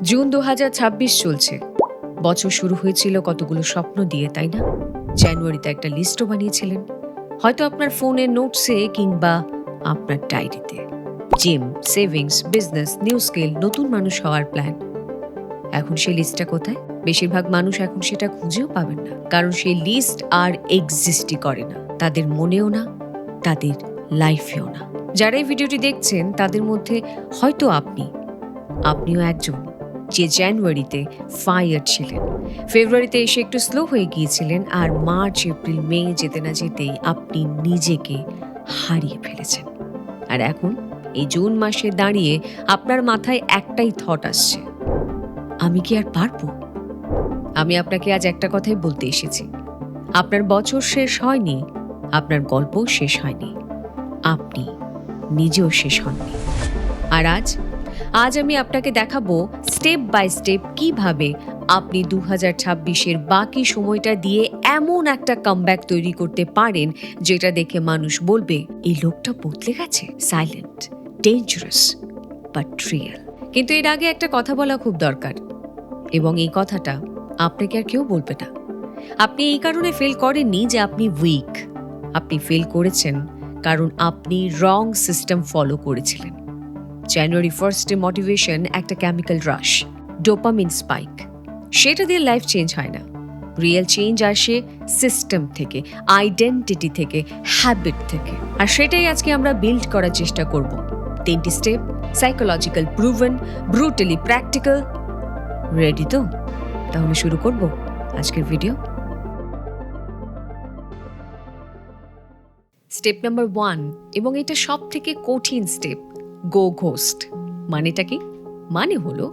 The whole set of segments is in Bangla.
জুন 2026 চলছে। বছর শুরু হয়েছিল কতগুলো স্বপ্ন দিয়ে, তাই না? জানুয়ারিতে একটা লিস্টও বানিয়েছিলেন, হয়তো আপনার ফোনের নোটসে কিংবা আপনার ডায়েরিতে। Gym, savings, business, new skill, নতুন মানুষ হওয়ার প্ল্যান। এখন সেই লিস্টটা কোথায়? বেশিরভাগ মানুষ এখন সেটা খুঁজেও পাবেন না, কারণ সেই লিস্ট আর এক্সিস্টই করে না, তাদের মনেও না, তাদের লাইফেও না। যারা এই ভিডিওটি দেখছেন তাদের মধ্যে হয়তো আপনিও একজন যে জানুয়ারিতে ফায়ার ছিলেন, ফেব্রুয়ারিতে এসে একটু স্লো হয়ে গিয়েছিলেন, আর মার্চ, এপ্রিল, মে যেতে না যেতেই আপনি নিজেকে হারিয়ে ফেলেছেন। আর এখন এই জুন মাসে দাঁড়িয়ে আপনার মাথায় একটাই থট আসছে, আমি কি আর পারবো? আমি আপনাকে আজ একটা কথাই বলতে এসেছি, আপনার বছর শেষ হয়নি, আপনার গল্প শেষ হয়নি, আপনি নিজেও শেষ হননি। আর আজ আমি আপনাকে দেখাবো স্টেপ বাই স্টেপ কিভাবে আপনি 2026-এর বাকি সময়টা দিয়ে এমন একটা কামব্যাক তৈরি করতে পারেন যেটা দেখে মানুষ বলবে, এই লোকটা বদলে গেছে। Silent, dangerous, but real. কিন্তু এর আগে একটা কথা বলা খুব দরকার, এবং এই কথাটা আপনাকে আর কেউ বলবে না। আপনি এই কারণে ফেল করেননি যে আপনি উইক, আপনি ফেল করেছেন কারণ আপনি রং সিস্টেম ফলো করেছিলেন। জানুয়ারি 1 মোটিভেশন একটা কেমিক্যাল রাশ, ডোপামিন স্পাইক। সেটা দিয়ে লাইফ চেঞ্জ হয় না। রিয়েল চেঞ্জ আসে সিস্টেম থেকে, আইডেন্টিটি থেকে, হ্যাবিট থেকে। আর সেটাই আজকে আমরা বিল্ড করার চেষ্টা করব। 3টি step, psychological proven, brutally practical. Ready তো? তাহলে শুরু করব আজকের ভিডিও। স্টেপ নাম্বার 1, এবং এটা সব থেকে কঠিন স্টেপ, গো ঘোস্ট। মানেটা কি? মানে হলো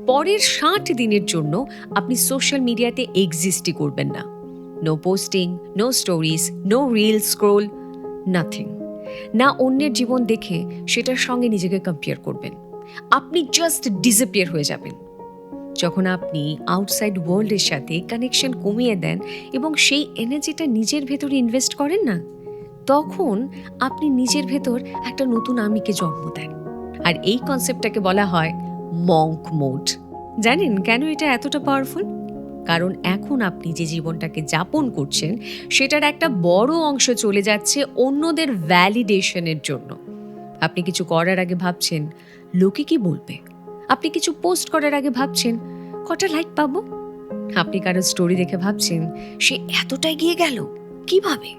পরের 60 দিনের জন্য আপনি সোশ্যাল মিডিয়াতে এক্সিস্টই করবেন না। No posting, no stories, no reel scroll, nothing. না অন্যের জীবন দেখে সেটার সঙ্গে নিজেকে কম্পেয়ার করবেন। আপনি জাস্ট ডিসঅ্যাপিয়ার হয়ে যাবেন। যখন আপনি আউটসাইড ওয়ার্ল্ডের সাথে কানেকশন কমিয়ে দেন এবং সেই এনার্জিটা নিজের ভেতরে ইনভেস্ট করেন না, তখন আপনি নিজের ভেতর একটা নতুন আমিকে জন্ম দেন। আর এই কনসেপ্টটাকে বলা হয় মঙ্ক মোড। জানেন কেন এটা এতটা পাওয়ারফুল? কারণ এখন আপনি যে জীবনটাকে যাপন করছেন সেটার একটা বড় অংশ চলে যাচ্ছে অন্যদের ভ্যালিডেশনের জন্য। আপনি কিছু করার আগে ভাবছেন, লোকে কি বলবে? আপনি কিছু পোস্ট করার আগে ভাবছেন, কটা লাইক পাবো? আপনি কারো স্টোরি দেখে ভাবছেন, সে এতটাই গিয়ে গেল কিভাবে?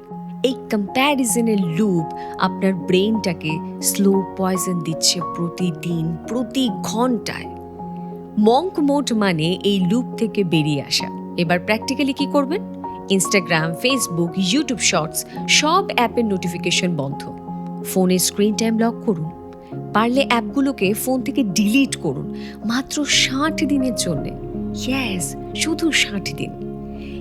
এই কম্প্যারিজনের লুপ আপনার ব্রেইনটাকে স্লো পয়জন দিচ্ছে প্রতিদিন, প্রতি ঘন্টায়। মঙ্ক মোড মানে এই লুপ থেকে বেরিয়ে আসা। এবার প্র্যাকটিক্যালি কি করবেন? ইনস্টাগ্রাম, ফেসবুক, ইউটিউব শর্টস সব অ্যাপের নোটিফিকেশন বন্ধ। ফোনের স্ক্রিন টাইম লক করুন। পারলে অ্যাপগুলোকে ফোন থেকে ডিলিট করুন, মাত্র 60 দিনের জন্য। ইয়েস, শুধু 60 দিন।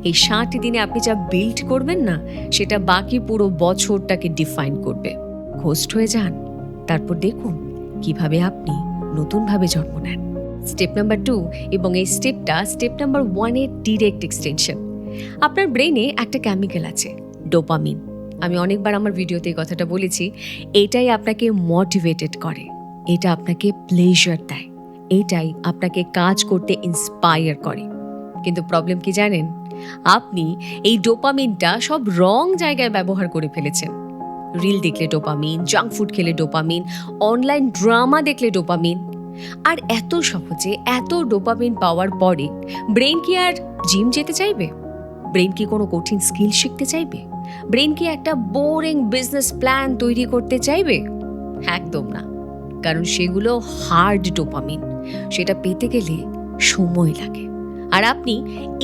এই 60 দিনে আপনি যা বিল্ড করবেন না, সেটা বাকি পুরো বছরটাকে ডিফাইন করবে। ঘোস্ট হয়ে যান, তারপর দেখুন কিভাবে আপনি নতুনভাবে জন্ম নেন। স্টেপ নাম্বার 2, এবং এই স্টেপটা স্টেপ নাম্বার 1-এর ডিরেক্ট এক্সটেনশন। আপনার ব্রেনে একটা কেমিক্যাল আছে, ডোপামিন। আমি অনেকবার আমার ভিডিওতে এই কথাটা বলেছি। এটাই আপনাকে মোটিভেটেড করে, এটা আপনাকে প্লেজার দেয়, এটাই আপনাকে কাজ করতে ইন্সপায়ার করে। কিন্তু প্রবলেম কি জানেন? আপনি এই ডোপামিনটা সব রং জায়গায় ব্যবহার করে ফেলেছেন। রিল দেখলে ডোপামিন, জাঙ্ক ফুড খেলে ডোপামিন, অনলাইন ড্রামা দেখলে ডোপামিন। আর এত সহজে এত ডোপামিন পাওয়ার পরে ব্রেন কি আর জিম যেতে চাইবে? ব্রেন কি কোনো কঠিন স্কিল শিখতে চাইবে? ব্রেন কি একটা বোরিং বিজনেস প্ল্যান তৈরি করতে চাইবে? একদম না, কারণ সেগুলো হার্ড ডোপামিন। সেটা পেতে গেলে সময় লাগে। আর আপনি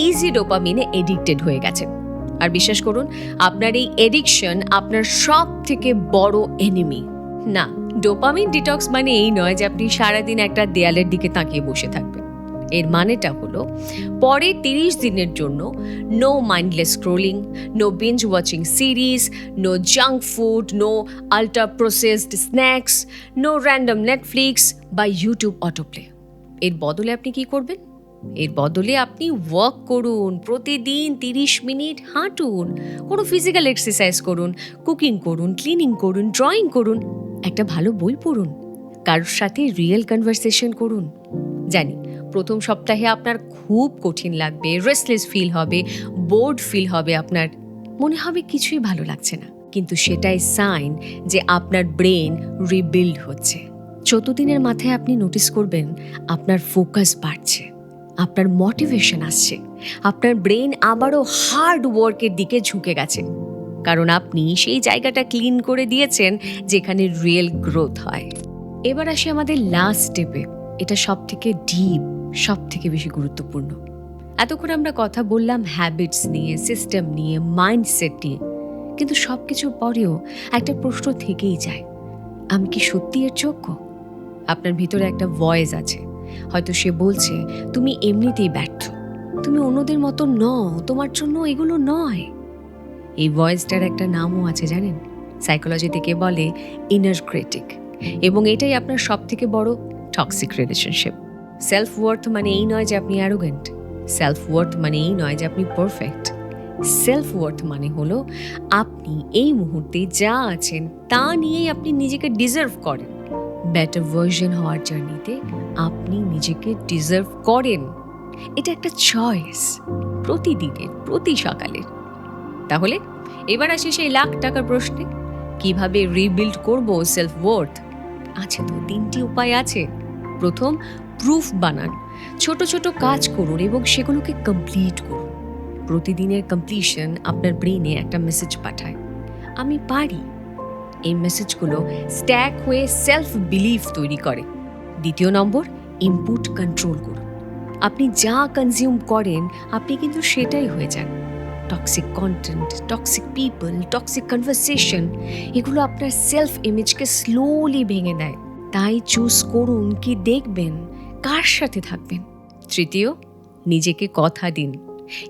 ইজি ডোপামিনে এডিক্টেড হয়ে গেছেন। আর বিশ্বাস করুন, আপনার এই এডিকশন আপনার সব থেকে বড় এনিমি। না, ডোপামিন ডিটক্স মানে এই নয় যে আপনি সারাদিন একটা দেয়ালের দিকে তাকিয়ে বসে থাকবেন। এর মানেটা হলো পরের 30 দিনের জন্য no mindless scrolling, no binge watching series, no junk food, no ultra processed snacks, no random Netflix বা ইউটিউব অটোপ্লে। এর বদলে আপনি কি করবেন? এর বদলে আপনি ওয়ার্ক করুন, প্রতিদিন 30 মিনিট হাঁটুন, কোনো ফিজিক্যাল এক্সারসাইজ করুন, কুকিং করুন, ক্লিনিং করুন, ড্রয়িং করুন, একটা ভালো বই পড়ুন, কারোর সাথে রিয়েল কনভারসেশন করুন। জানি প্রথম সপ্তাহে আপনার খুব কঠিন লাগবে, রেস্টলেস ফিল হবে, বোর্ড ফিল হবে, আপনার মনে হবে কিছুই ভালো লাগছে না, কিন্তু সেটাই সাইন যে আপনার ব্রেন রিবিল্ড হচ্ছে। 14 দিনের মাথায় আপনি নোটিস করবেন আপনার ফোকাস বাড়ছে, আপনার মোটিভেশন আসছে, আপনার ব্রেন আবারও হার্ড ওয়ার্কের দিকে ঝুঁকে গেছে, কারণ আপনি সেই জায়গাটা ক্লিন করে দিয়েছেন যেখানে রিয়েল গ্রোথ হয়। এবার আসি আমাদের লাস্ট স্টেপে। এটা সব থেকে ডিপ, সব থেকে বেশি গুরুত্বপূর্ণ। এতক্ষণ আমরা কথা বললাম হ্যাবিটস নিয়ে, সিস্টেম নিয়ে, মাইন্ডসেট নিয়ে, কিন্তু সব কিছুর পরেও একটা প্রশ্ন থেকেই যায়, আমি কি সত্যি এর যোগ্য? আপনার ভিতরে একটা ভয়েস আছে, হয়তো সে বলছে তুমি এমনিতেই ব্যর্থ, তুমি অন্যদের মতো নও, তোমার জন্য এগুলো নয়। এই ভয়েসটার একটা নামও আছে জানেন, সাইকোলজি থেকে বলে ইনার ক্রিটিক, এবং এটাই আপনার সব থেকে বড় টক্সিক রিলেশনশিপ। সেলফ ওয়ার্থ মানে এই নয় যে আপনি অ্যারোগেন্ট, সেলফ ওয়ার্থ মানে এই নয় যে আপনি পারফেক্ট। সেলফ ওয়ার্থ মানে হলো আপনি এই মুহূর্তে যা আছেন তা নিয়েই আপনি নিজেকে ডিজার্ভ করেন। বেটার ভার্জন হওয়ার জার্নিতে আপনি নিজেকে ডিজার্ভ করেন। এটা একটা চয়েস, প্রতিদিনের, প্রতি সকালের। তাহলে এবার আসি সেই লাখ টাকার প্রশ্নে, কিভাবে রিবিল্ড করব সেলফ ওয়ার্থ? আছে তো 3টি উপায় আছে। প্রথম, প্রুফ বানান, ছোট ছোট কাজ করুন এবং সেগুলোকে কমপ্লিট করুন। প্রতিদিনের কমপ্লিশন আপনার ব্রেনে একটা মেসেজ পাঠায়, আমি পারি। এই মেসেজগুলো স্ট্যাক হয়ে সেলফ বিলিফ তৈরি করে। দ্বিতীয় নম্বর, ইনপুট কন্ট্রোল করুন। আপনি যা কনজিউম করেন আপনি কিন্তু সেটাই হয়ে যান। Toxic content, toxic people, toxic conversation, এগুলো আপনার সেলফ ইমেজকে স্লোলি ভেঙে দেয়। তাই চুজ করুন কি দেখবেন, কার সাথে থাকবেন। তৃতীয়, নিজেকে কথা দিন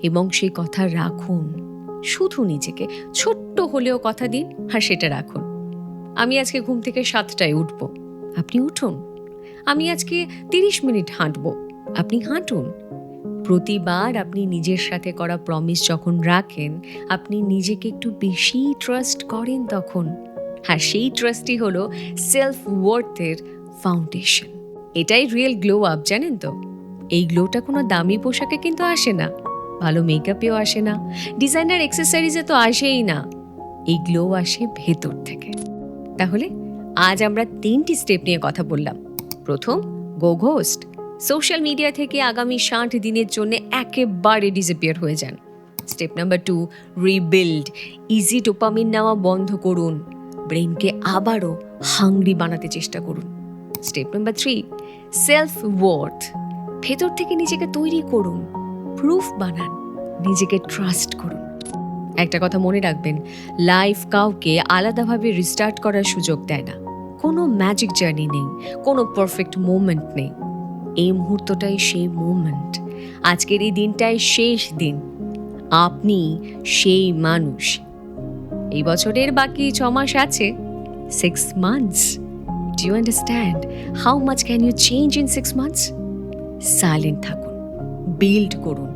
এবং সেই কথা রাখুন। শুধু নিজেকে ছোট্ট হলেও কথা দিন আর সেটা রাখুন। আমি আজকে ঘুম থেকে 7টায় উঠব, আপনি উঠুন। আমি আজকে 30 মিনিট হাঁটব, আপনি হাঁটুন। প্রতিবার আপনি নিজের সাথে করা প্রমিস যখন রাখেন, আপনি নিজেকে একটু বেশি ট্রাস্ট করেন তখন। আর সেই ট্রাস্টই হলো সেলফ ওয়ার্থের ফাউন্ডেশন। এটাই রিয়েল গ্লো আপ, জানেন তো? এই গ্লোটা কোনো দামি পোশাকে কিন্তু আসে না, ভালো মেকআপেও আসে না, ডিজাইনার এক্সেসরিজে তো আসেই না। এই গ্লো আসে ভেতর থেকে। তাহলে আজ আমরা 3টি স্টেপ নিয়ে কথা বললাম। প্রথম, গো ঘোস্ট। সোশ্যাল মিডিয়া থেকে আগামী 60 দিনের জন্য একেবারে ডিসঅ্যাপিয়ার হয়ে যান। Step number 2, rebuild. Easy dopamine নেওয়া বন্ধ করুন, ব্রেনকে আবারও হাংরি বানাতে চেষ্টা করুন। Step number 3, self worth. ভেতর থেকে নিজেকে তৈরি করুন, প্রুফ বানান, নিজেকে ট্রাস্ট করুন। একটা কথা মনে রাখবেন, লাইফ কাউকে আলাদাভাবে রিস্টার্ট করার সুযোগ দেয় না। কোনো ম্যাজিক জার্নি নেই, কোনো পারফেক্ট মোমেন্ট নেই। এই মুহূর্তটাই সেই মোমেন্ট। আজকের এই দিনটাই শেষ দিন। আপনি সেই মানুষ। এই বছরের বাকি 6 মাস আছে, 6 months. Do you understand how much can you change in 6 months? Silent থাকুন, বিল্ড করুন,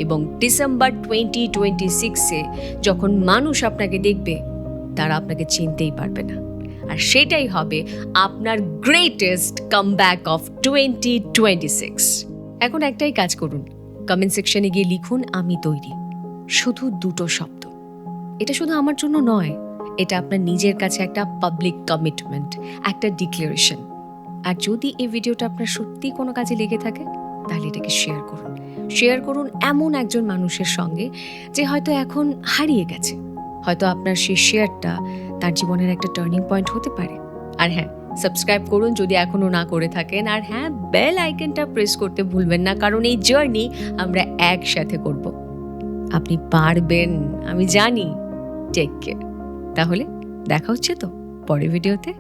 এবং ডিসেম্বর 2026-এ যখন মানুষ আপনাকে দেখবে তারা আপনাকে চিনতেই পারবে না। আর সেটাই হবে আপনার গ্রেটেস্ট কামব্যাক অফ 2026। এখন একটাই কাজ করুন, কমেন্ট সেকশনে গিয়ে লিখুন আমি তৈরি, শুধু 2টো শব্দ। এটা শুধু আমার জন্য নয়, এটা আপনার নিজের কাছে একটা পাবলিক কমিটমেন্ট, একটা ডিক্লারেশন। আর যদি এই ভিডিওটা আপনার সত্যি কোনো কাজে লেগে থাকে তাহলে এটাকে শেয়ার করুন। শেয়ার করুন এমন একজন মানুষের সঙ্গে যে হয়তো এখন হারিয়ে গেছে, হয়তো আপনার সেই শেয়ারটা তার জীবনের একটা টার্নিং পয়েন্ট হতে পারে। আর হ্যাঁ, সাবস্ক্রাইব করুন যদি এখনো না করে থাকেন। আর হ্যাঁ, বেল আইকনটা প্রেস করতে ভুলবেন না, কারণ এই জার্নি আমরা একসাথে করব। আপনি পারবেন, আমি জানি। Take care. তাহলে দেখা হচ্ছে তো পরের ভিডিওতে।